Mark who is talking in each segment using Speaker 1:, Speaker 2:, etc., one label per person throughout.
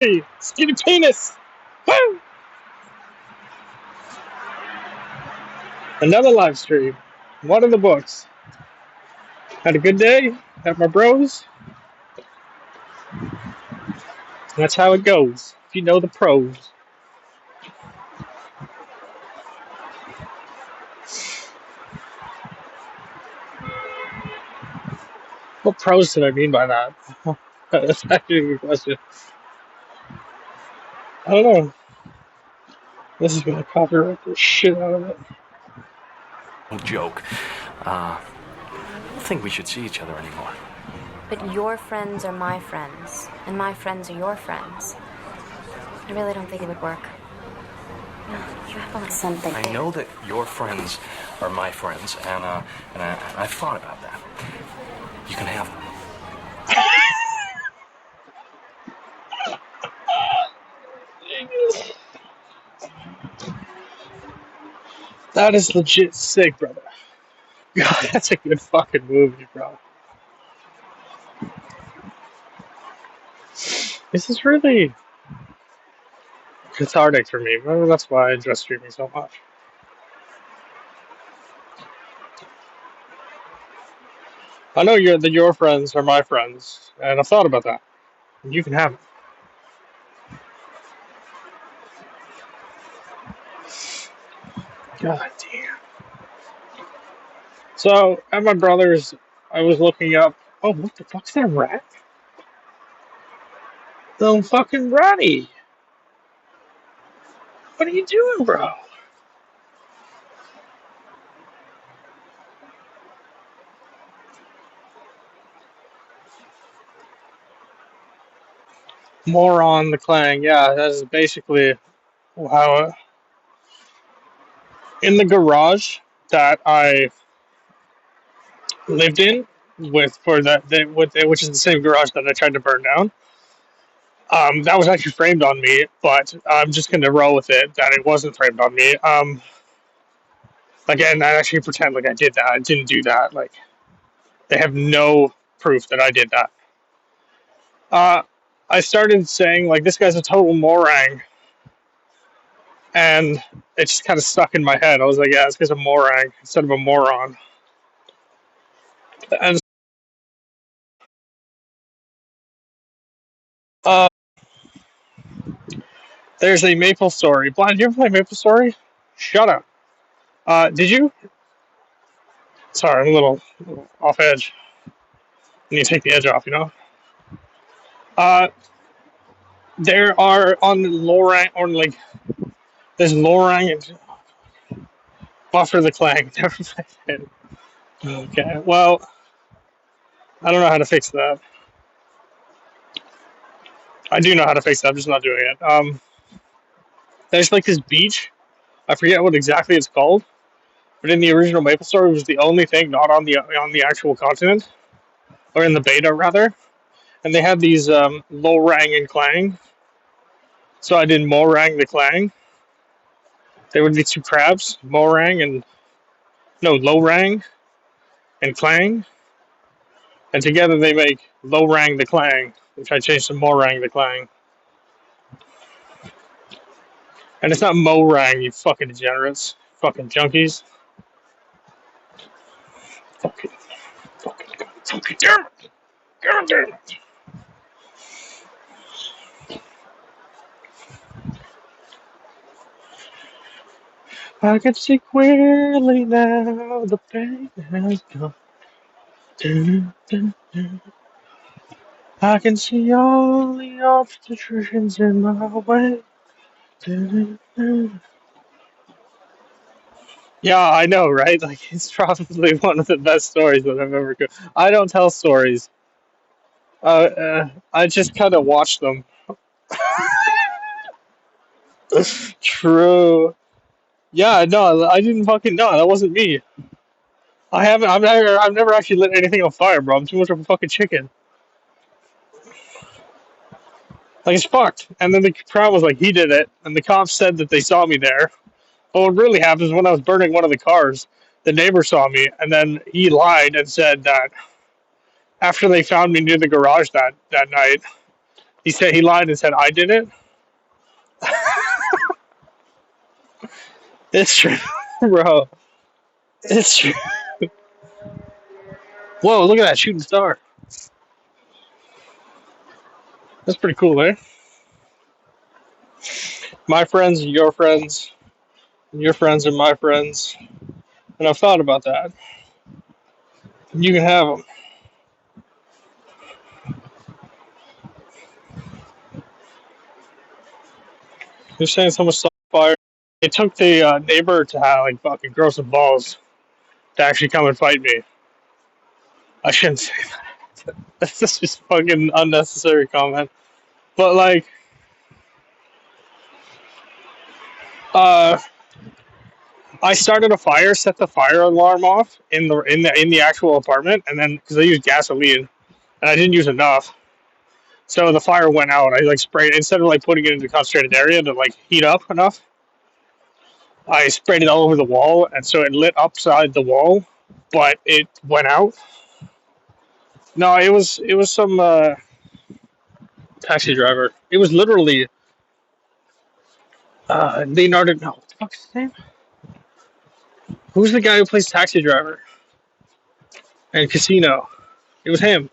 Speaker 1: Hey, skinny penis! Woo! Another live stream. One of the books. Had a good day at my bros. That's how it goes. If you know the pros. What pros did I mean by that? That's actually a good question. I don't know. This is gonna copyright the shit out of it.
Speaker 2: Joke. I don't think we should see each other anymore.
Speaker 3: But your friends are my friends, and my friends are your friends. I really don't think it would work. No, you have a little something.
Speaker 2: I know that your friends are my friends, and I've thought about that. You can have them.
Speaker 1: That is legit sick, brother. God, that's a good fucking movie, bro. This is really cathartic for me. Maybe that's why I enjoy streaming so much. I know that your friends are my friends, and I've thought about that. You can have it. God damn. So at my brother's, I was looking up. Oh, what the fuck's that rat? The fucking ratty. What are you doing, bro? Moron the Clang. Yeah, that is basically how. In the garage that I lived in with for that with which is the same garage that I tried to burn down. That was actually framed on me, but I'm just gonna roll with it that it wasn't framed on me. Again, I actually pretend like I did that. I didn't do that. Like they have no proof that I did that. Uh, I started saying like this guy's a total morang, and it just kind of stuck in my head. I was like, yeah, this guy's a morang instead of a moron. And uh, there's a Maple Story. Blind, did you ever play Maple Story? Shut up. Did you? Sorry, I'm a little off edge. I need to take the edge off, you know? Uh, there are on Lorang, or like, there's Lorang and Buffer the Clang. Never played it. Okay, well, I don't know how to fix that. I do know how to fix that, I'm just not doing it. There's like this beach. I forget what exactly it's called, but in the original Maple Story, it was the only thing not on the actual continent, or in the beta rather. And they had these Lorang and Clang. So I did Morang the Clang. There would be two crabs, Morang and no Lorang and Clang, and together they make Lorang the Clang, which I changed to Morang the Clang. And it's not Morang, you fucking degenerates, fucking junkies, fucking, fucking damn it, god damn it. I can see clearly now the pain has gone. I can see all the obstructions in my way. Yeah, I know, right? Like, it's probably one of the best stories that I've ever. I don't tell stories. I just kind of watch them. True. Yeah, no, I didn't fucking know. That wasn't me. I haven't. I've never actually lit anything on fire, bro. I'm too much of a fucking chicken. Like it's fucked. And then the crowd was like, he did it, and the cops said that they saw me there. But what really happened is when I was burning one of the cars, the neighbor saw me, and then he lied and said that after they found me near the garage that night, He said he lied and said I did it. It's true, bro. It's true. Whoa, look at that shooting star. That's pretty cool, eh? My friends are your friends, and your friends are my friends. And I've thought about that. You can have them. You're saying so much stuff fire. It took the neighbor to have like fucking grow some balls to actually come and fight me. I shouldn't say that. That's just fucking unnecessary comment. But like, uh, I started a fire, set the fire alarm off in the actual apartment, and then because I used gasoline and I didn't use enough, so the fire went out. I like sprayed instead of like putting it into a concentrated area to like heat up enough. I sprayed it all over the wall, and so it lit upside the wall, but it went out. No, it was some taxi driver. It was literally Leonardo. No, what the fuck's his name? Who's the guy who plays taxi driver and Casino? It was him.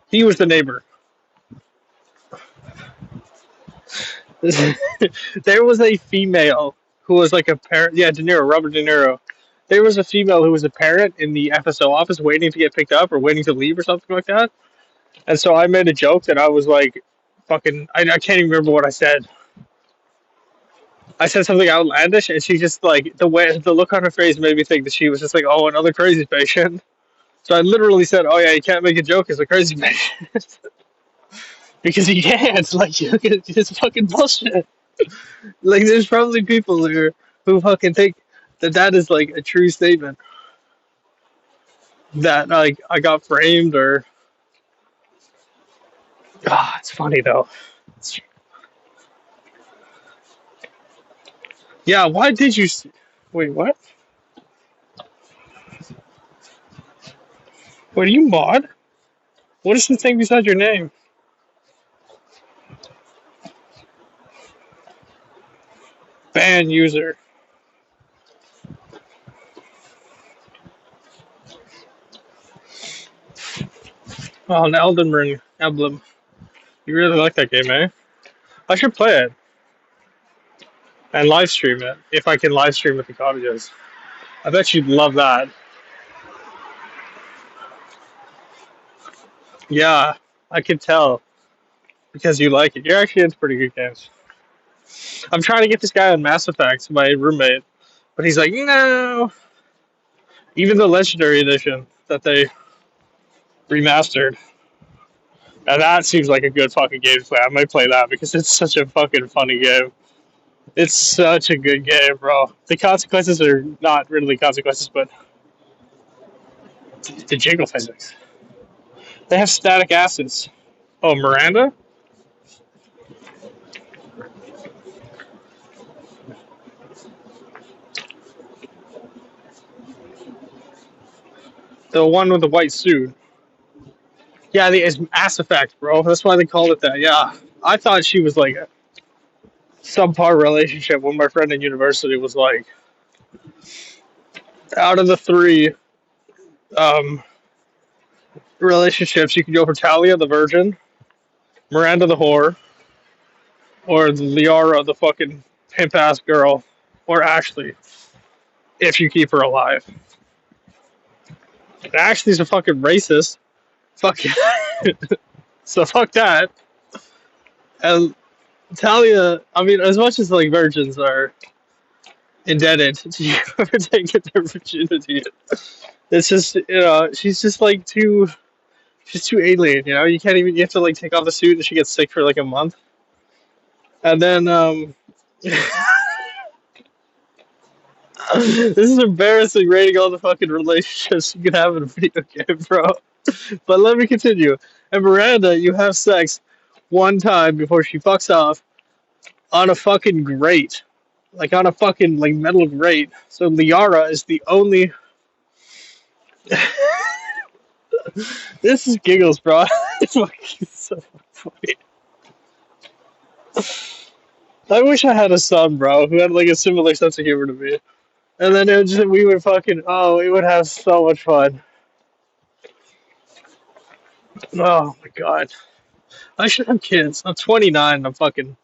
Speaker 1: He was the neighbor. There was a female who was like a parent. Yeah, De Niro, Robert De Niro. There was a female who was a parent in the FSO office waiting to get picked up or waiting to leave or something like that. And so I made a joke that I was like, fucking, I can't even remember what I said. I said something outlandish, and she just like the look on her face made me think that she was just like, oh, another crazy patient. So I literally said, oh yeah, you can't make a joke as a crazy patient because you can't. Like, it's fucking bullshit. Like, there's probably people here who fucking think that that is like a true statement that like I got framed or. Ah, it's funny though. It's, yeah, why did you? Wait, what? Wait, are you mod? What is the thing beside your name? Ban user. Oh, an Elden Ring emblem. You really like that game, eh? I should play it and live stream it if I can live stream with the cottages. I bet you'd love that. Yeah, I could tell because you like it. You're actually into pretty good games. I'm trying to get this guy on Mass Effect, my roommate, but he's like, no. Even the Legendary Edition that they remastered. And that seems like a good fucking game to play. I might play that because it's such a fucking funny game. It's such a good game, bro. The consequences are not really consequences, but the jiggle physics. They have static acids. Oh, Miranda? The one with the white suit. Yeah, it's Mass Effect, bro. That's why they called it that. Yeah. I thought she was like a subpar relationship when my friend in university was like, out of the three um, relationships, you could go for Talia the virgin, Miranda the whore, or Liara the fucking pimp ass girl, or Ashley, if you keep her alive. Ashley's a fucking racist. Fuck yeah. So fuck that. And Talia, I mean, as much as like virgins are indebted to you for taking their virginity, it's just she's just like she's too alien. You can't even you have to like take off the suit and she gets sick for like a month, and then this is embarrassing rating all the fucking relationships you can have in a video game, bro. But let me continue. And Miranda, you have sex one time before she fucks off on a fucking grate. Like on a fucking like metal grate. So Liara is the only This is giggles, bro. It's fucking so funny. I wish I had a son, bro, who had like a similar sense of humor to me. And then we would fucking, oh, we would have so much fun. Oh my god. I should have kids. I'm 29 and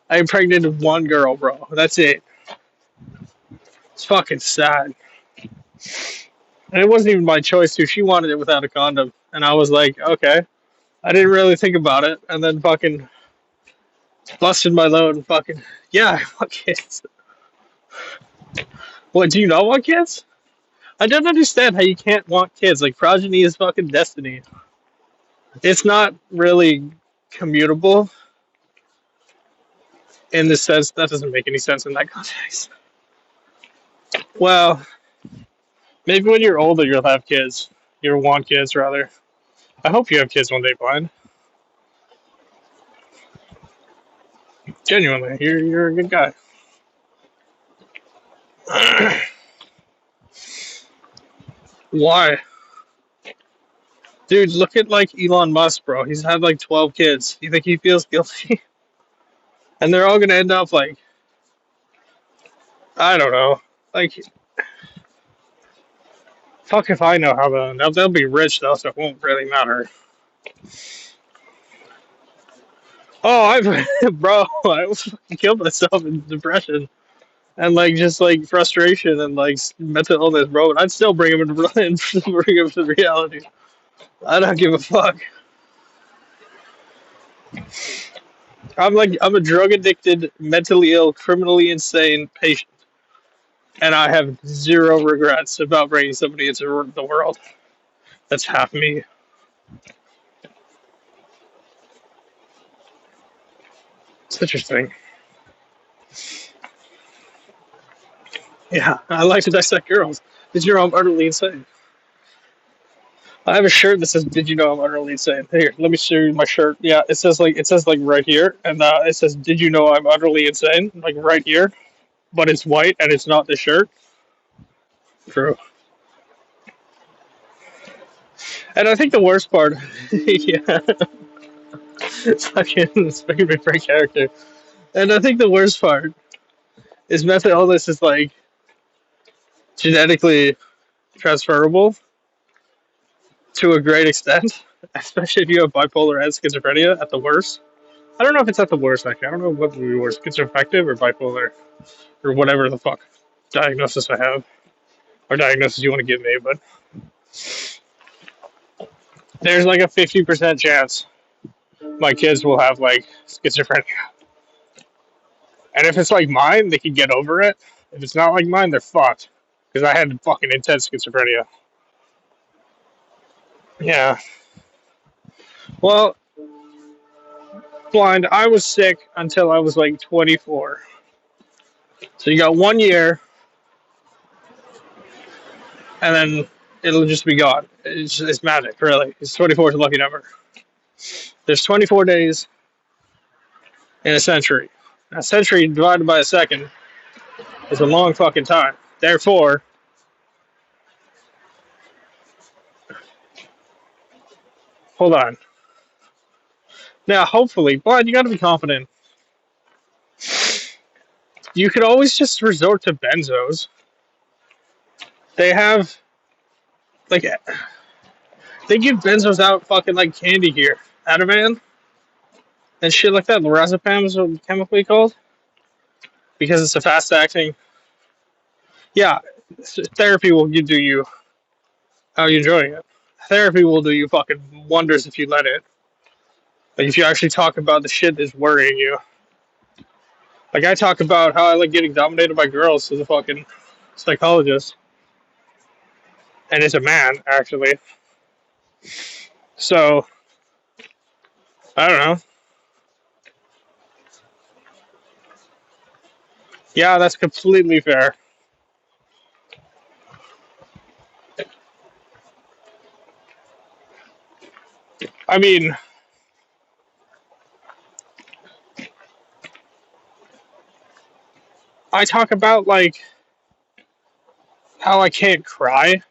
Speaker 1: I impregnated one girl, bro. That's it. It's fucking sad. And it wasn't even my choice too. She wanted it without a condom. And I was like, okay. I didn't really think about it. And then fucking busted my load and fucking, yeah, I want kids. What, do you not want kids? I don't understand how you can't want kids. Like, progeny is fucking destiny. It's not really commutable in the sense that doesn't make any sense in that context. Well, maybe when you're older you'll have kids. You'll want kids rather. I hope you have kids one day, Blind. Genuinely, you're a good guy. Why? Dude, look at like Elon Musk, bro. He's had like 12 kids. You think he feels guilty? And they're all gonna end up like, I don't know. Like, fuck if I know how they'll be rich though, so it won't really matter. Oh, bro, I almost fucking killed myself in depression and like just like frustration and like mental illness, bro. And I'd still bring him into bring him to reality. I don't give a fuck. I'm a drug addicted, mentally ill, criminally insane patient, and I have zero regrets about bringing somebody into the world. That's half me. It's interesting. Yeah, I like to dissect girls. Did you know I'm utterly insane? I have a shirt that says "Did you know I'm utterly insane?" Here, let me show you my shirt. Yeah, it says like right here, and it says "Did you know I'm utterly insane?" Like right here, but it's white and it's not the shirt. True. And I think the worst part, yeah, it's making me break character. And I think the worst part is mental illness is like genetically transferable to a great extent, especially if you have bipolar and schizophrenia at the worst. I don't know if it's at the worst, actually. I don't know what would be worse, schizoaffective or bipolar, or whatever the fuck diagnosis I have, or diagnosis you want to give me, but there's like a 50% chance my kids will have like schizophrenia. And if it's like mine, they can get over it. If it's not like mine, they're fucked. Because I had fucking intense schizophrenia. Yeah. Well, Blind, I was sick until I was like 24. So you got 1 year, and then it'll just be gone. It's magic, really. It's 24 is a lucky number. There's 24 days in a century. A century divided by a second is a long fucking time. Therefore, hold on. Now, hopefully, Blind, you gotta be confident. You could always just resort to benzos. They have, like, they give benzos out fucking like candy here. Ativan and shit like that. Lorazepam is what chemically called. Because it's a fast acting. Yeah, therapy will do you. How are you enjoying it? Therapy will do you fucking wonders if you let it. Like, if you actually talk about the shit that's worrying you. Like, I talk about how I like getting dominated by girls as a fucking psychologist. And it's a man, actually. So, I don't know. Yeah, that's completely fair. I mean, I talk about, like, how I can't cry.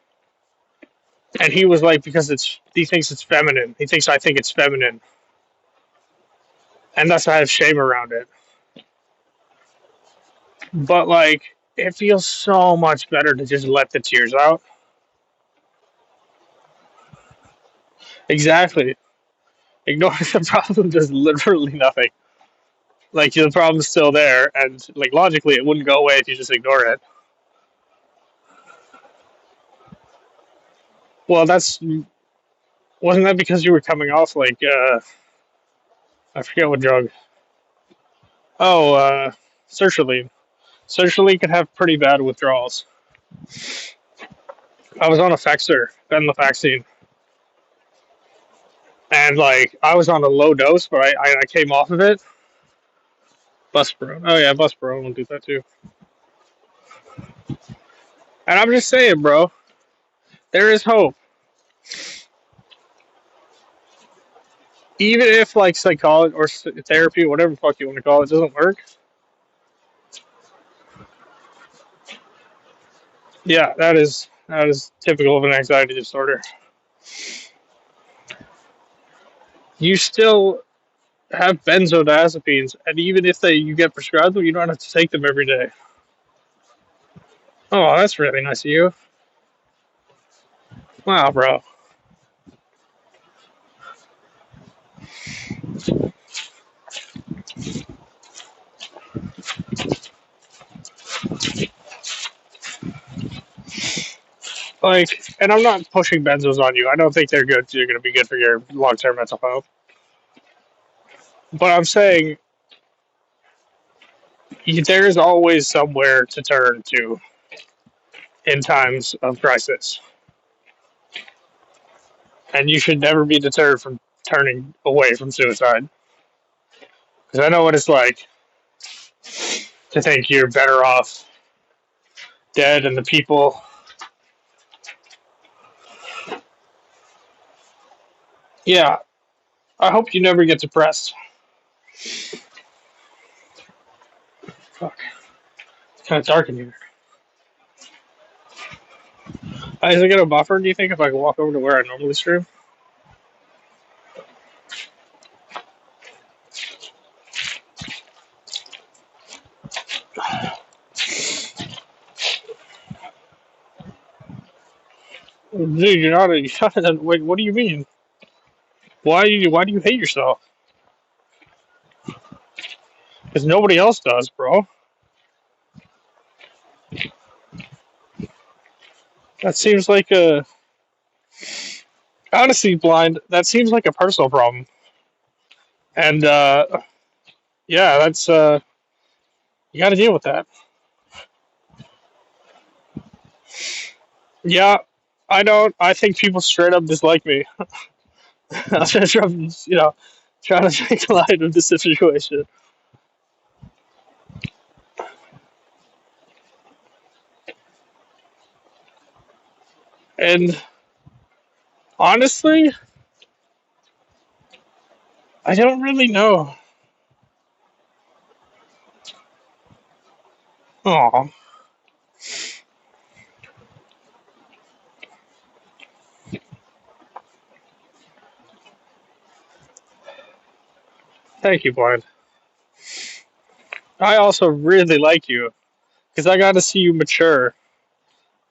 Speaker 1: And he was like, because he thinks it's feminine. He thinks I think it's feminine. And thus I have shame around it. But like, it feels so much better to just let the tears out. Exactly. Ignoring the problem does literally nothing. Like the problem's still there, and like logically, it wouldn't go away if you just ignore it. Well, that's wasn't that because you were coming off like I forget what drug. Oh, sertraline. Sertraline can have pretty bad withdrawals. I was on Effexor, venlafaxine, and like I was on a low dose, but I came off of it. Buspirone. Oh yeah, Buspirone will do that too. And I'm just saying, bro, there is hope. Even if like psychology or therapy, whatever the fuck you want to call it, doesn't work. Yeah, that is typical of an anxiety disorder. You still have benzodiazepines, and even if you get prescribed them, you don't have to take them every day. Oh, that's really nice of you. Wow, bro. Like, and I'm not pushing benzos on you. I don't think they're good. They're going to be good for your long-term mental health. But I'm saying there is always somewhere to turn to in times of crisis, and you should never be deterred from turning away from suicide. Because I know what it's like to think you're better off dead, and the people. Yeah, I hope you never get depressed. Fuck, it's kind of dark in here. Is it gonna buffer? Do you think if I can walk over to where I normally stream? Dude, you're not. Wait, what do you mean? Why do you hate yourself? Because nobody else does, bro. That seems like a honestly blind. That seems like a personal problem, and yeah, that's you got to deal with that. Yeah, I don't. I think people straight up dislike me. I'm just trying to make light of the situation. And honestly, I don't really know. Oh, thank you, Blind. I also really like you because I got to see you mature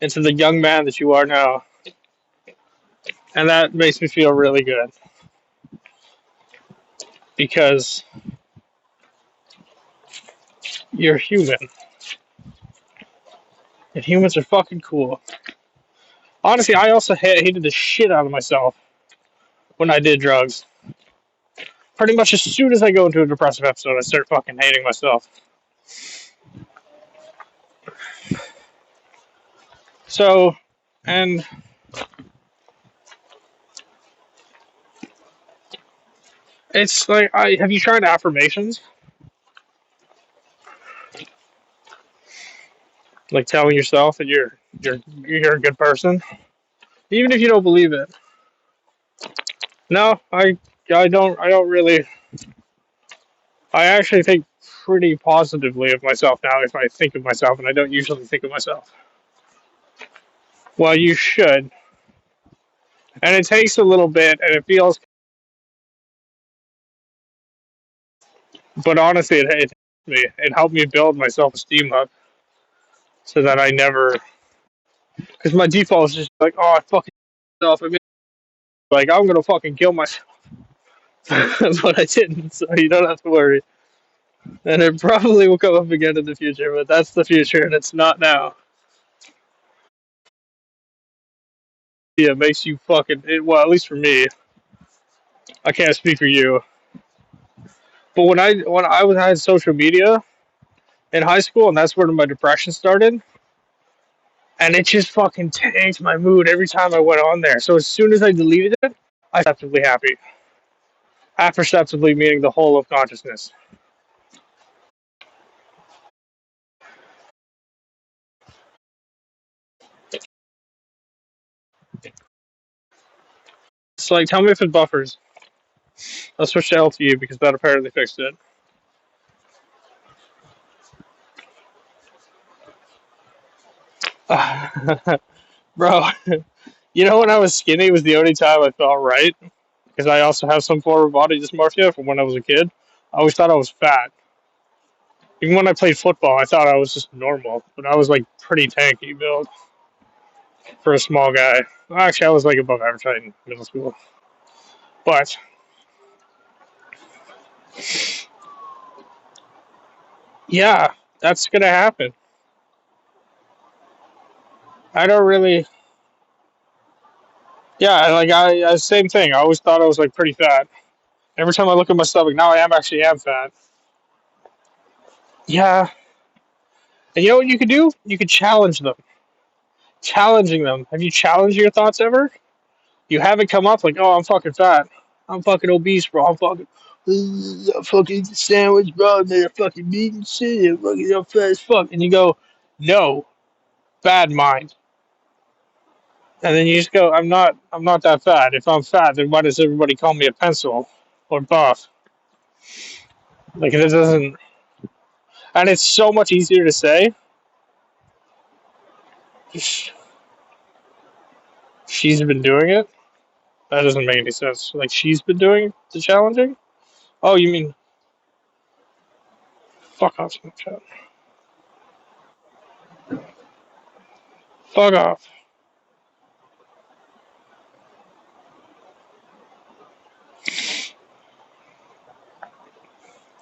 Speaker 1: into the young man that you are now, and that makes me feel really good because you're human, and humans are fucking cool. Honestly, I also hated the shit out of myself when I did drugs. Pretty much as soon as I go into a depressive episode, I start fucking hating myself. So, and it's like, have you tried affirmations? Like telling yourself that you're a good person, even if you don't believe it. No, I don't really. I actually think pretty positively of myself now if I think of myself, and I don't usually think of myself. Well, you should, and it takes a little bit, and it feels. But honestly, it me. It helped me build my self-esteem up so that I never, because my default is just like, oh, I fucking myself. I mean, like I'm gonna fucking kill myself, but I didn't, so you don't have to worry. And it probably will come up again in the future, but that's the future, and it's not now. Yeah, it makes you fucking. Well, at least for me, I can't speak for you. But when I had social media in high school, and that's where my depression started, and it just fucking tanked my mood every time I went on there. So as soon as I deleted it, I was perceptibly happy. Apperceptibly meaning the whole of consciousness. It's like, tell me if it buffers. I'll switch to LTE because that apparently fixed it. Bro, you know when I was skinny was the only time I felt right? Because I also have some form of body dysmorphia from when I was a kid. I always thought I was fat. Even when I played football, I thought I was just normal, but I was like pretty tanky build for a small guy. Well, actually, I was like above average height in middle school. But yeah, that's gonna happen. I don't really. Yeah, like I same thing. I always thought I was like pretty fat. Every time I look at my stomach, now I am fat. Yeah, and you know what you could do? You could challenge them. Challenging them. Have you challenged your thoughts ever? You haven't come up like, oh, I'm fucking fat. I'm fucking obese, bro. I'm fucking. I fucking eat the sandwich, bro. And they're fucking meat and shit. I'm fucking I'm fat as fuck. And you go, no, bad mind. And then you just go, I'm not that fat. If I'm fat, then why does everybody call me a pencil or buff? Like it doesn't, and it's so much easier to say. She's been doing it. That doesn't make any sense. Like she's been doing the challenging. Oh, you mean fuck off, Snapchat? Fuck off.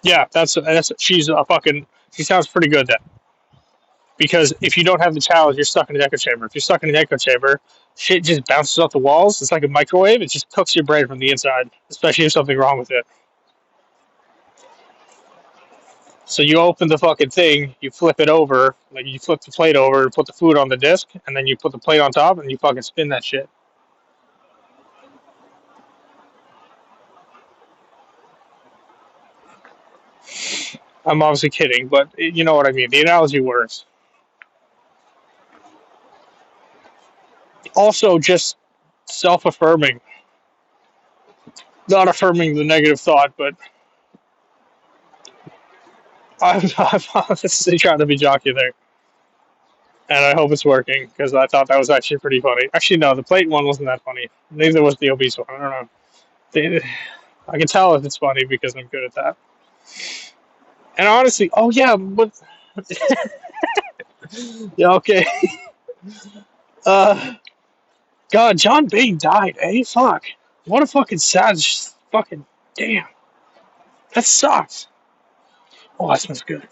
Speaker 1: Yeah, that's she's a fucking. She sounds pretty good then. Because if you don't have the challenge, you're stuck in an echo chamber. If you're stuck in an echo chamber, shit just bounces off the walls. It's like a microwave. It just cooks your brain from the inside, especially if something wrong with it. So you open the fucking thing, you flip it over, like you flip the plate over, put the food on the disc, and then you put the plate on top, and you fucking spin that shit. I'm obviously kidding, but you know what I mean. The analogy works. Also, just self-affirming, not affirming the negative thought, but I'm honestly trying to be jockey there, and I hope it's working because I thought that was actually pretty funny. Actually, no, the plate one wasn't that funny. Neither was the obese one. I don't know. I can tell if it's funny because I'm good at that. And honestly, oh yeah, but yeah, okay. Uh, God, John Bain died. Eh? Fuck. What a fucking sad. Fucking damn. That sucks. Oh, that smells good.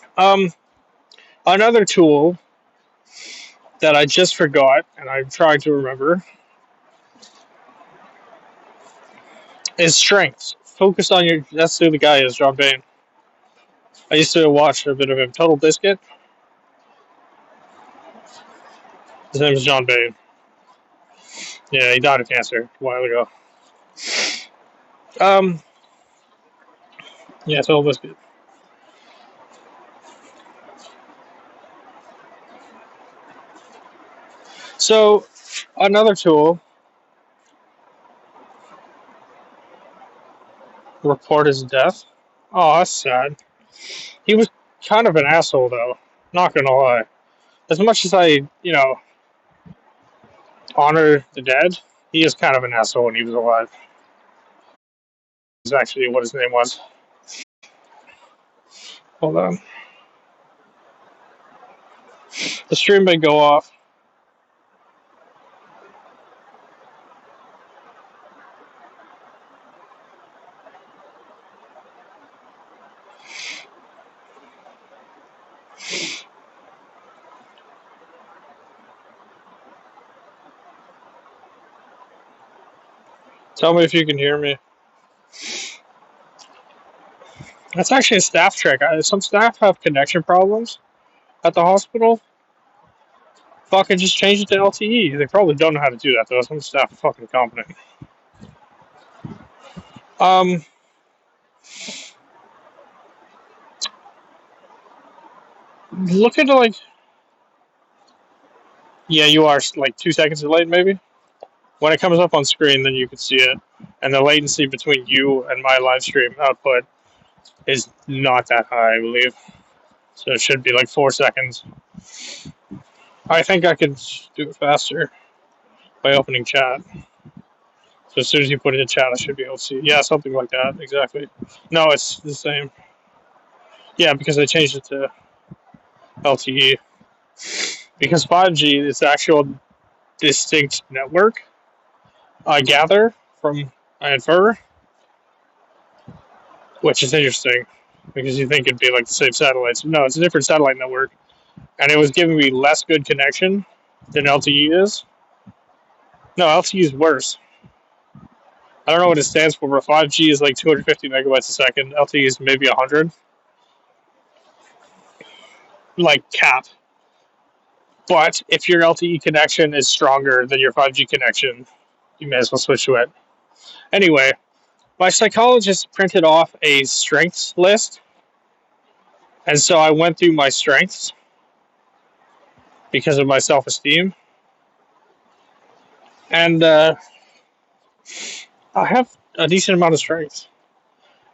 Speaker 1: Another tool that I just forgot, and I'm trying to remember, is strengths. Focus on your. That's who the guy is, John Bain. I used to watch a bit of him. Total Biscuit. His name is John Bain. Yeah, he died of cancer a while ago. Um, yeah, Total Biscuit. So, another tool. Report his death. Oh, that's sad. He was kind of an asshole, though. Not gonna lie. As much as I, honor the dead, he is kind of an asshole when he was alive. Is actually what his name was. Hold on. The stream may go off. Tell me if you can hear me. That's actually a staff trick. Some staff have connection problems at the hospital. Fucking just change it to LTE. They probably don't know how to do that though. Some staff are fucking competent. Look at like, yeah, you are like 2 seconds late maybe. When it comes up on screen, then you can see it, and the latency between you and my live stream output is not that high, I believe. So it should be like 4 seconds. I think I could do it faster by opening chat. So as soon as you put it in chat, I should be able to see. Yeah, something like that, exactly. No, it's the same. Yeah, because I changed it to LTE. Because 5G is actual distinct network, I gather, I infer, which is interesting, because you think it'd be like the same satellites. No, it's a different satellite network, and it was giving me less good connection than LTE is. No, LTE is worse. I don't know what it stands for, but 5G is like 250 megabytes a second. LTE is maybe 100. Like cap. But if your LTE connection is stronger than your 5G connection, you may as well switch to it. Anyway, my psychologist printed off a strengths list. And so I went through my strengths because of my self-esteem. And I have a decent amount of strengths.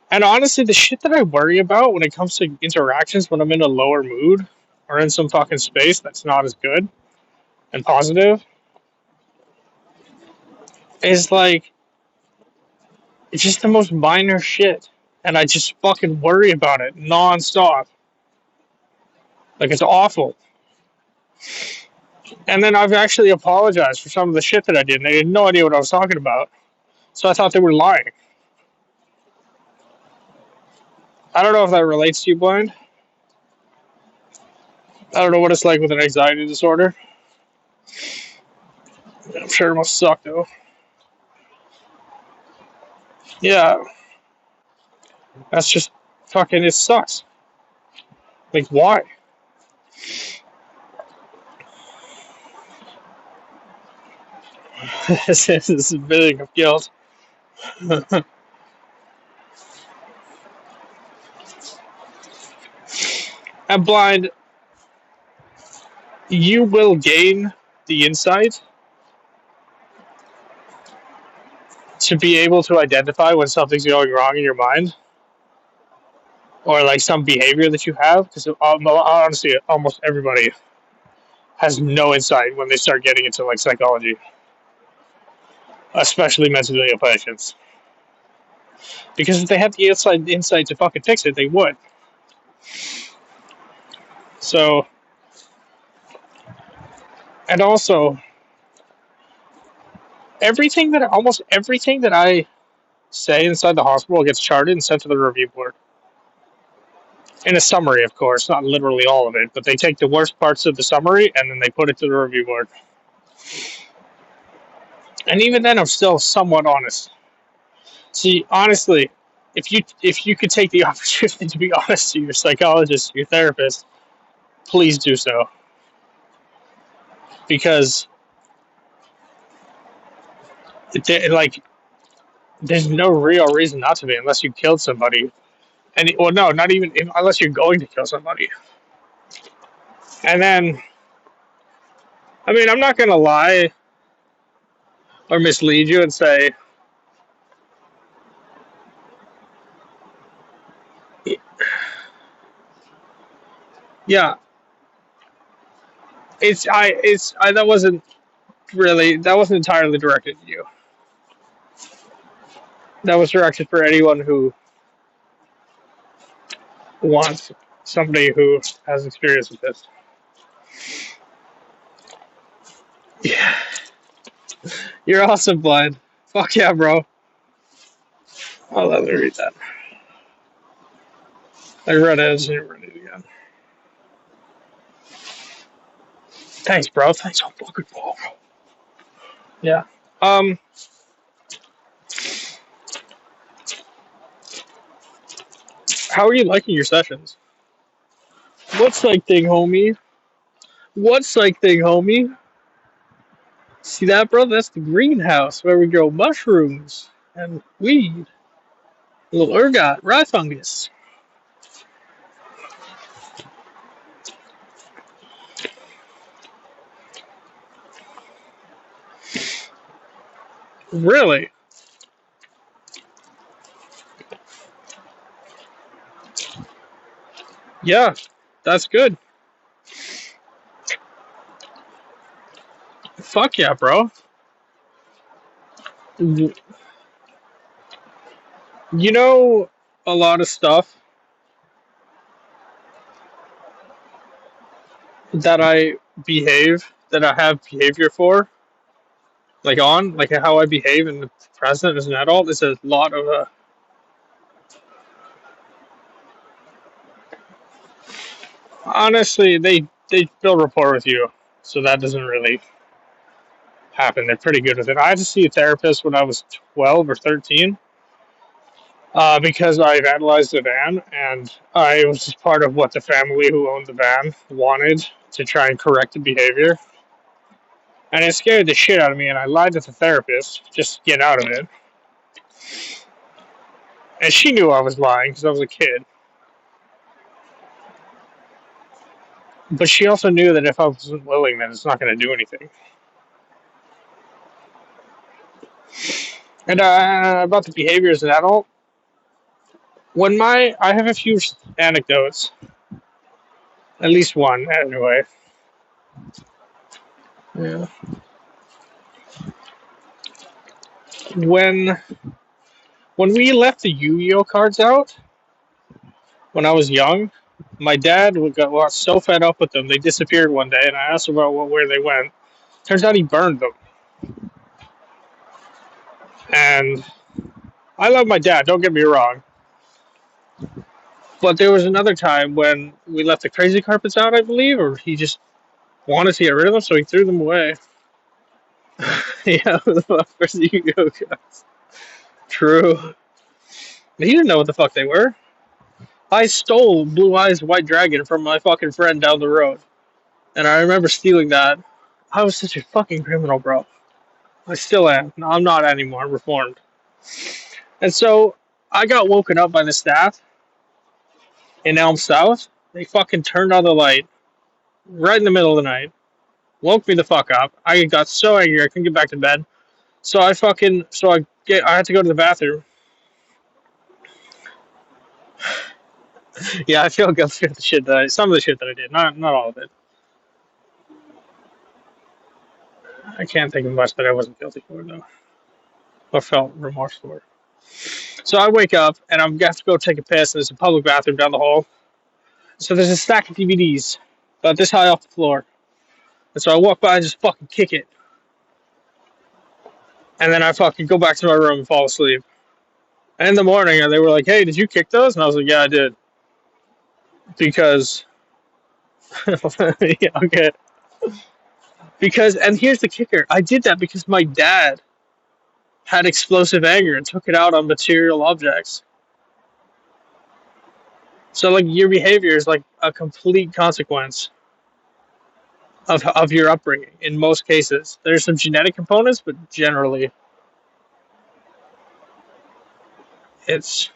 Speaker 1: And honestly, the shit that I worry about when it comes to interactions when I'm in a lower mood or in some fucking space that's not as good and positive is like, it's just the most minor shit. And I just fucking worry about it nonstop. Like, it's awful. And then I've actually apologized for some of the shit that I did, and they had no idea what I was talking about. So I thought they were lying. I don't know if that relates to you, Blind. I don't know what it's like with an anxiety disorder. I'm sure it must suck, though. Yeah. That's just fucking, it sucks. Like, why? This is a feeling of guilt. And Blind, you will gain the insight to be able to identify when something's going wrong in your mind or like some behavior that you have, because honestly almost everybody has no insight when they start getting into like psychology, especially mentally ill patients, because if they had the insight to fucking fix it, they would. So, and also almost everything that I say inside the hospital gets charted and sent to the review board. In a summary, of course, not literally all of it, but they take the worst parts of the summary and then they put it to the review board. And even then, I'm still somewhat honest. See, honestly, if you could take the opportunity to be honest to your psychologist, your therapist, please do so. Because, there's no real reason not to be unless you killed somebody. And, well, no, not even unless you're going to kill somebody. And then, I mean, I'm not going to lie or mislead you and say, yeah, that wasn't entirely directed at you. That was directed for anyone who wants somebody who has experience with this. You're awesome, Blind. Fuck yeah, bro. Oh, let me read that. I read it. I just didn't read it again. Thanks, bro. Thanks so fucking much. Yeah. How are you liking your sessions? What psych thing, homie? What psych thing, homie? See that, bro? That's the greenhouse where we grow mushrooms and weed. Little ergot, rye fungus. Really? Yeah, that's good. Fuck yeah, bro. You know a lot of stuff that that I have behavior for, like how I behave in the present as an adult is a lot of honestly, they build rapport with you, so that doesn't really happen. They're pretty good with it. I had to see a therapist when I was 12 or 13 because I vandalized a van, and I was just part of what the family who owned the van wanted to try and correct the behavior. And it scared the shit out of me, and I lied to the therapist just to get out of it. And she knew I was lying because I was a kid. But she also knew that if I wasn't willing, then it's not going to do anything. And about the behavior as an adult, I have a few anecdotes, at least one anyway. Yeah. When we left the Yu-Gi-Oh cards out when I was young, my dad got so fed up with them they disappeared one day, and I asked him about where they went. Turns out he burned them. And I love my dad, don't get me wrong. But there was another time when we left the crazy carpets out, I believe, or he just wanted to get rid of them, so he threw them away. Yeah, the fuck was Yu-Gi-Oh cards? True. He didn't know what the fuck they were. I stole Blue Eyes White Dragon from my fucking friend down the road. And I remember stealing that. I was such a fucking criminal, bro. I still am. No, I'm not anymore. I'm reformed. And so I got woken up by the staff in Elm South. They fucking turned on the light right in the middle of the night. Woke me the fuck up. I got so angry I couldn't get back to bed. So I had to go to the bathroom. Yeah, I feel guilty for the shit some of the shit that I did, not all of it. I can't think of much that I wasn't guilty for though, or felt remorse for. So I wake up and I'm gonna have to go take a piss. And there's a public bathroom down the hall. So there's a stack of DVDs about this high off the floor. And so I walk by and just fucking kick it. And then I fucking go back to my room and fall asleep. And in the morning, they were like, "Hey, did you kick those?" And I was like, "Yeah, I did." Because, yeah, okay. And here's the kicker: I did that because my dad had explosive anger and took it out on material objects. So, like, your behavior is like a complete consequence of your upbringing. In most cases, there's some genetic components, but generally, it's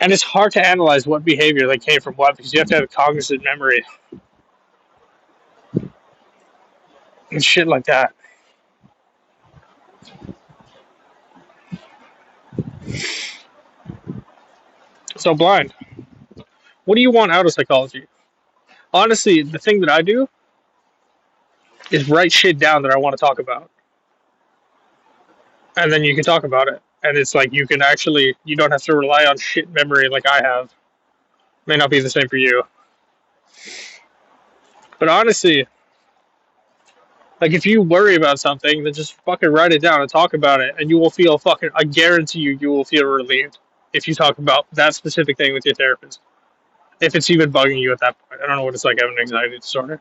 Speaker 1: and it's hard to analyze what behavior they came from what because you have to have cognizant memory and shit like that. So, Blind, what do you want out of psychology? Honestly, the thing that I do is write shit down that I want to talk about. And then you can talk about it. And it's like you don't have to rely on shit memory like I have. May not be the same for you. But honestly, Like, if you worry about something, then just fucking write it down and talk about it, and you will feel fucking. I guarantee you will feel relieved if you talk about that specific thing with your therapist. If it's even bugging you at that point. I don't know what it's like having an anxiety disorder.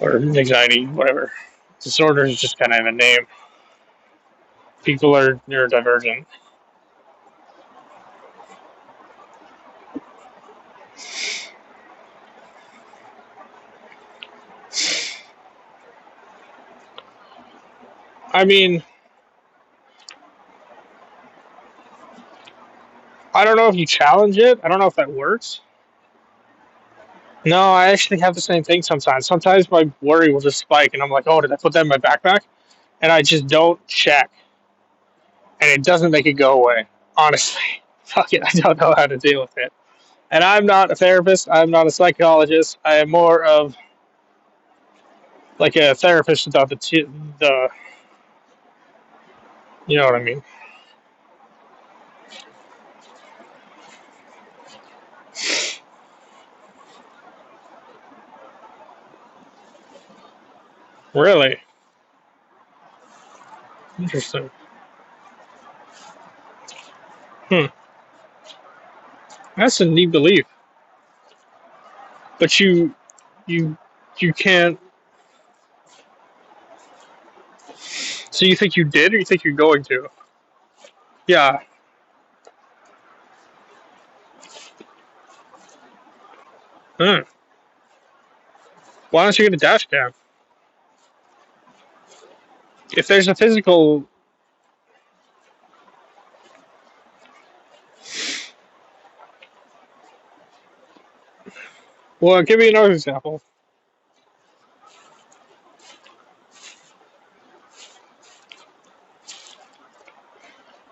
Speaker 1: Or anxiety, whatever. Disorder is just kind of a name. People are neurodivergent. I mean, I don't know if you challenge it. I don't know if that works. No, I actually have the same thing sometimes. Sometimes my worry will just spike, and I'm like, oh, did I put that in my backpack? And I just don't check. And it doesn't make it go away. Honestly. Fuck it, I don't know how to deal with it. And I'm not a therapist. I'm not a psychologist. I am more of like a therapist without the you know what I mean. Really? Interesting. Hmm. That's a neat belief. But you you can't. So you think you did, or you think you're going to? Yeah. Hmm. Why don't you get a dash cam? If there's a physical, well, give me another example,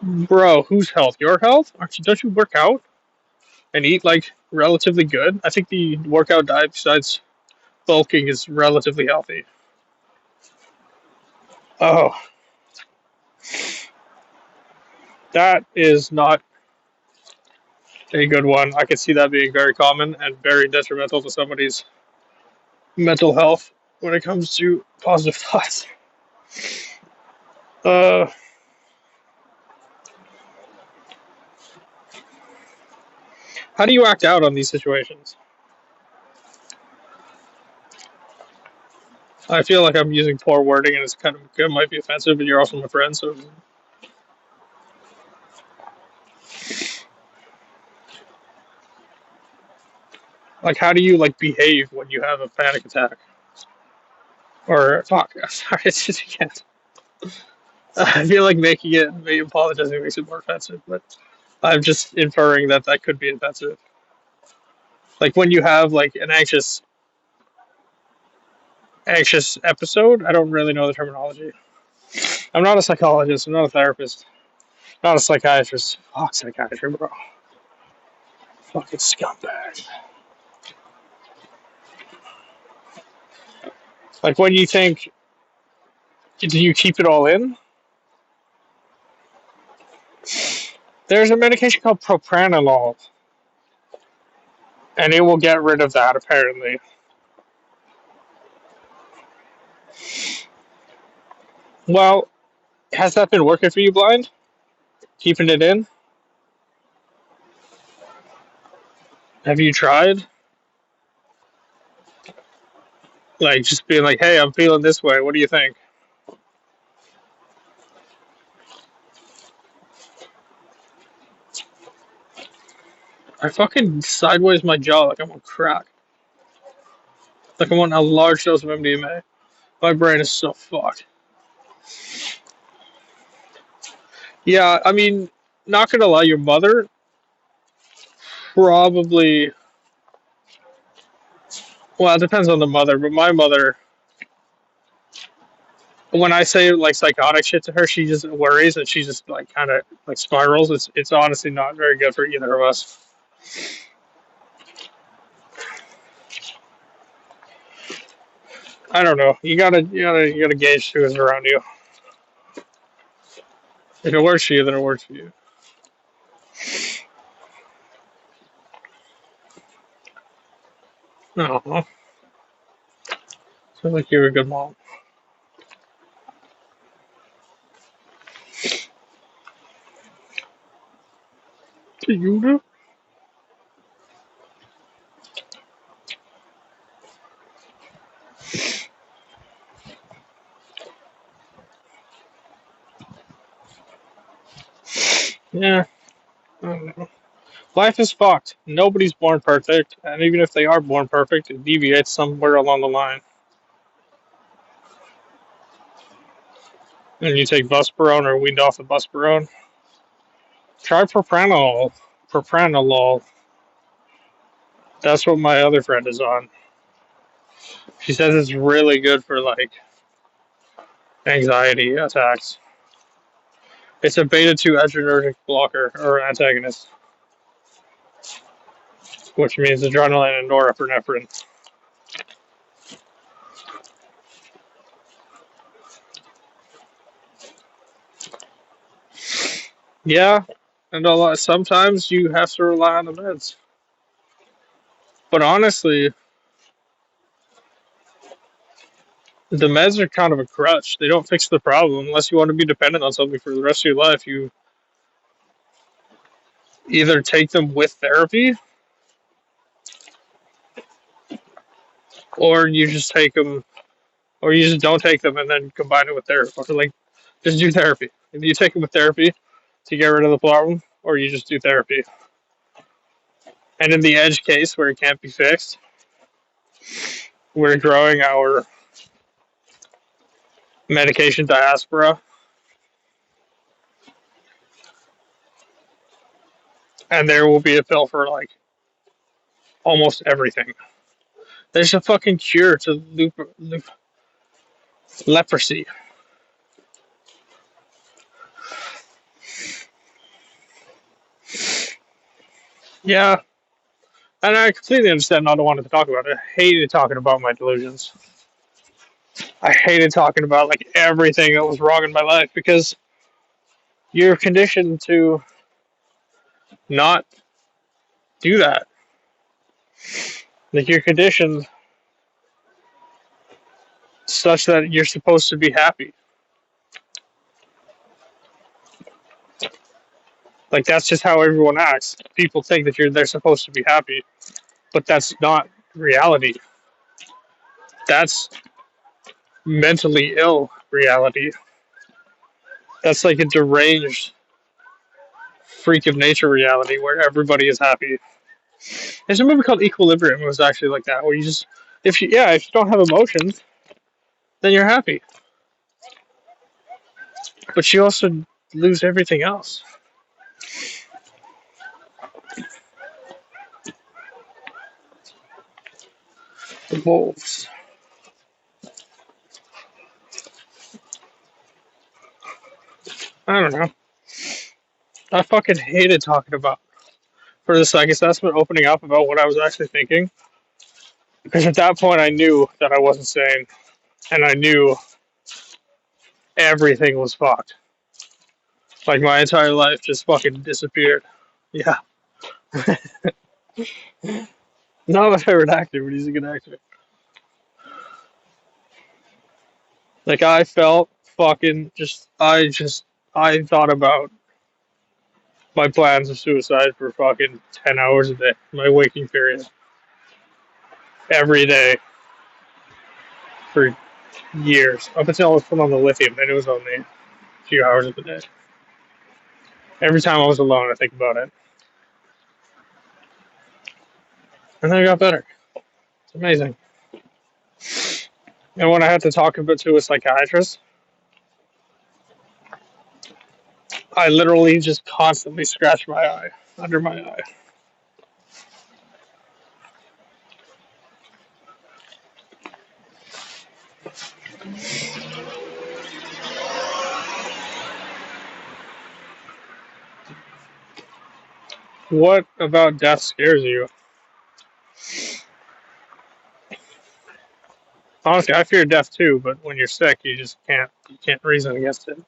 Speaker 1: bro. Whose health? Your health? Aren't you? Don't you work out and eat like relatively good? I think the workout diet besides bulking is relatively healthy. Oh, that is not a good one. I could see that being very common and very detrimental to somebody's mental health when it comes to positive thoughts. Uh, how do you act out on these situations? I feel like I'm using poor wording and it's kind of it might be offensive, but you're also my friend, so like how do you like behave when you have a panic attack? Or fuck, sorry, it's just you can't. I feel like me apologizing makes it more offensive, but I'm just inferring that that could be offensive. Like when you have like an anxious episode. I don't really know the terminology. I'm not a psychologist. I'm not a therapist. Not a psychiatrist. Fuck psychiatry, bro. Fucking scumbag. Like when you think, do you keep it all in? There's a medication called propranolol, and it will get rid of that apparently. Well, has that been working for you, blind? Keeping it in? Have you tried? Like just being like, hey, I'm feeling this way. What do you think? I fucking sideways my jaw like I'm on crack. Like I'm on a large dose of MDMA. My brain is so fucked. Yeah, I mean, not gonna lie, your mother probably. Well, it depends on the mother, but my mother, when I say like psychotic shit to her, she just worries and she just like kind of like spirals. It's honestly not very good for either of us. I don't know. You gotta gauge who's around you. If it works for you, then it works for you. No, sounds like you're a good mom. you do? Yeah. I don't know. Life is fucked. Nobody's born perfect, and even if they are born perfect, it deviates somewhere along the line. And you take Busperone or weaned off the Busperone. Try propranolol. Propranolol. That's what my other friend is on. She says it's really good for like anxiety attacks. It's a beta 2 adrenergic blocker or antagonist, which means adrenaline and norepinephrine. Yeah, and sometimes you have to rely on the meds. But honestly, the meds are kind of a crutch. They don't fix the problem unless you want to be dependent on something for the rest of your life. You either take them with therapy, or you just take them, or you just don't take them and then combine it with therapy. Or like, just do therapy. If you take them with therapy to get rid of the problem, or you just do therapy. And in the edge case where it can't be fixed, we're growing our medication diaspora, and there will be a pill for like almost everything. There's a fucking cure to leprosy. Yeah, and I completely understand not wanting to talk about it. I hated talking about my delusions. I hated talking about like everything that was wrong in my life because you're conditioned to not do that. Like you're conditioned such that you're supposed to be happy. Like that's just how everyone acts. People think that they're supposed to be happy, but that's not reality. That's mentally ill reality. That's like a deranged freak of nature reality where everybody is happy. There's a movie called Equilibrium. It was actually like that, where you just if you don't have emotions, then you're happy, but you also lose everything else. The wolves. I don't know. I fucking hated talking about for the psych assessment opening up about what I was actually thinking. Because at that point I knew that I wasn't sane. And I knew everything was fucked. Like my entire life just fucking disappeared. Yeah. Not my favorite actor, but he's a good actor. Like I felt fucking I thought about my plans of suicide for fucking 10 hours a day. My waking period. Every day. For years. Up until I was put on the lithium, then it was only a few hours of the day. Every time I was alone, I think about it. And then it got better. It's amazing. And when I had to talk about to a psychiatrist, I literally just constantly scratched my eye, under my eye. What about death scares you? Honestly, I fear death too, but when you're sick, you can't reason against it.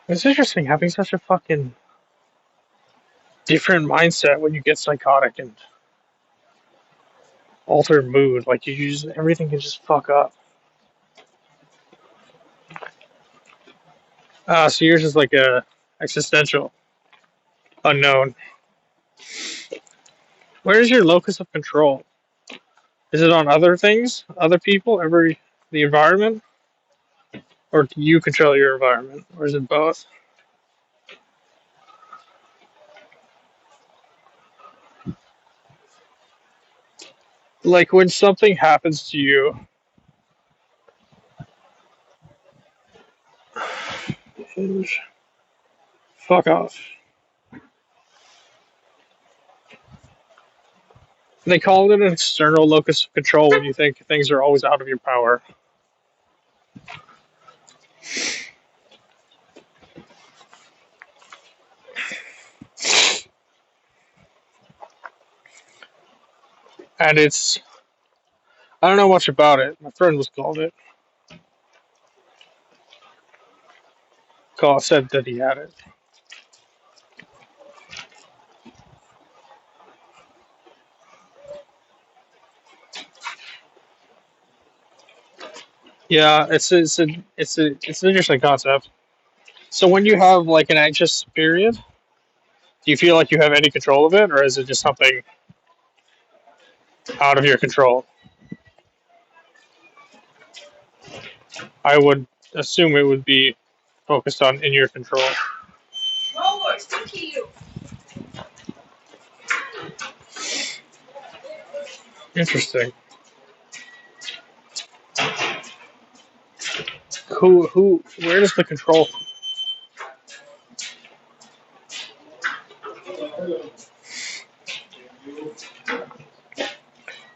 Speaker 1: It's interesting having such a fucking different mindset when you get psychotic and altered mood. Like everything can just fuck up. So yours is like a existential unknown. Where's your locus of control? Is it on other things, other people, the environment, or do you control your environment, or is it both? Like when something happens to you, fuck off. They call it an external locus of control when you think things are always out of your power. And I don't know much about it. My friend was called it. Said that he had it. Yeah, it's an interesting concept. So when you have like an anxious period, do you feel like you have any control of it, or is it just something out of your control? I would assume it would be focused on in your control. Interesting. Where does the control?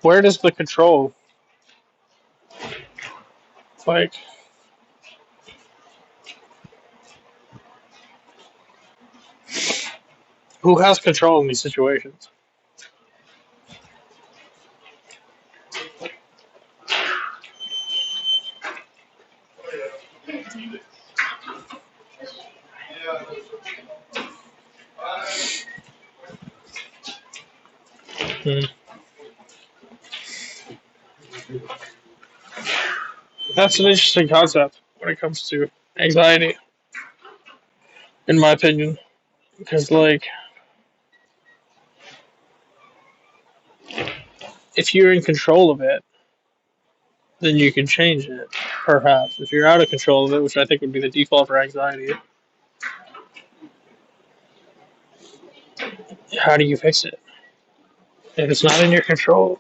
Speaker 1: Where does the control? Like, who has control in these situations? Hmm. That's an interesting concept when it comes to anxiety, in my opinion. Because, like, if you're in control of it, then you can change it, perhaps. If you're out of control of it, which I think would be the default for anxiety, how do you fix it? If it's not in your control.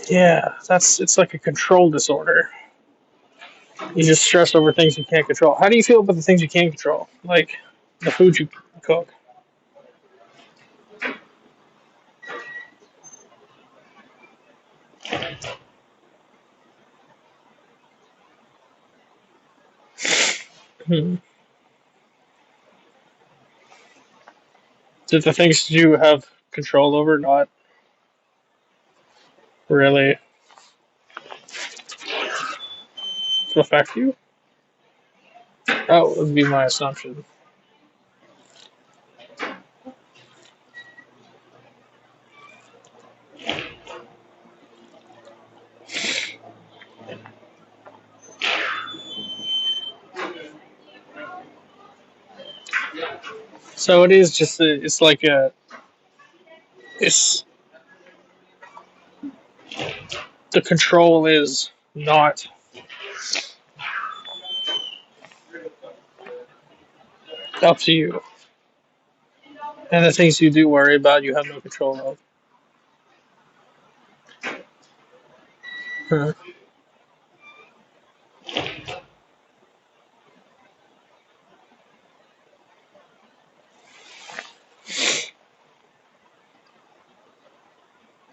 Speaker 1: Yeah, it's like a control disorder. You just stress over things you can't control. How do you feel about the things you can control? Like the food you cook. Hmm. Did the things you have control over not really affect you? That would be my assumption. So it is just it's like it's the control is not up to you, and the things you do worry about, you have no control of. Huh.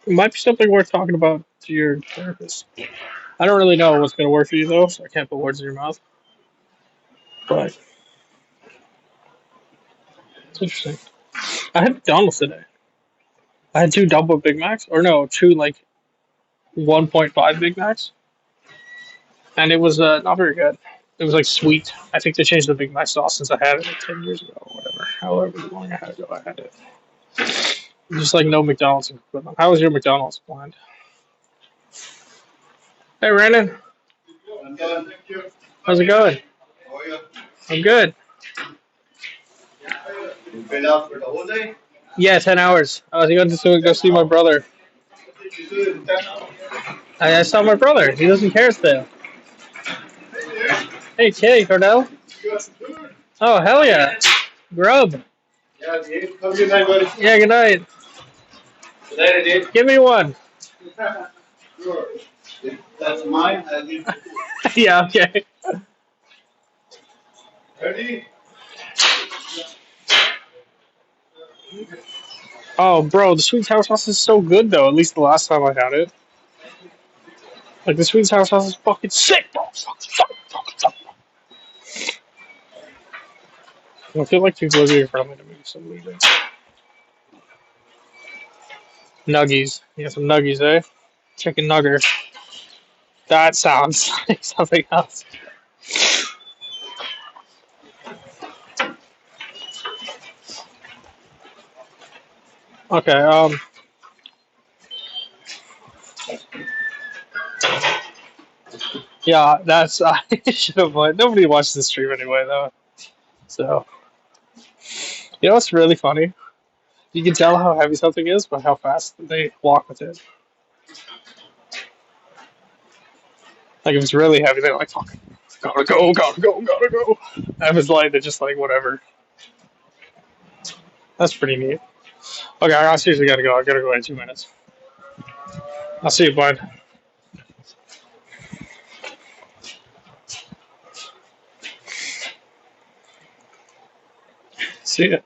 Speaker 1: It might be something worth talking about to your therapist. I don't really know what's going to work for you though, so I can't put words in your mouth. But it's interesting. I had McDonald's today. I had two double Big Macs, or no, two like 1.5 Big Macs, and it was not very good. It was like sweet. I think they changed the Big Mac sauce since I had it like 10 years ago or whatever. However long I had ago I had it. Just like no McDonald's equivalent. How was your McDonald's blind? Hey, Brandon.
Speaker 4: I'm done, thank you.
Speaker 1: How's it going?
Speaker 4: How are you?
Speaker 1: I'm good.
Speaker 4: You been out for the whole day?
Speaker 1: Yeah, 10 hours. I was going to go see my brother.
Speaker 4: What did you do in 10 hours?
Speaker 1: I saw my brother. He doesn't care still. Hey, Kitty, Cordell.
Speaker 4: You got some food?
Speaker 1: Oh, hell yeah. Grub.
Speaker 4: Yeah, dude. Have a good night, buddy.
Speaker 1: Yeah, good night.
Speaker 4: Good night, dude.
Speaker 1: Give me one.
Speaker 4: Sure. If that's mine, I'll leave the food.
Speaker 1: Yeah, okay.
Speaker 4: Ready?
Speaker 1: Oh, bro, the sweet sour sauce is so good, though. At least the last time I had it. Like, the sweet sour sauce is fucking sick, bro. I feel like people are being friendly to me for some reason. Nuggies. You got some nuggies, eh? Chicken nugger. That sounds like something else. Okay, yeah, that's, I should have, nobody watched the stream anyway, though. So, you know what's really funny? You can tell how heavy something is by how fast they walk with it. Like, if it's really heavy, they're like, fuck, gotta go, gotta go, gotta go. And if it's light, they're just like, whatever. That's pretty neat. Okay, I seriously gotta go. I gotta go in 2 minutes. I'll see you, bud. See ya.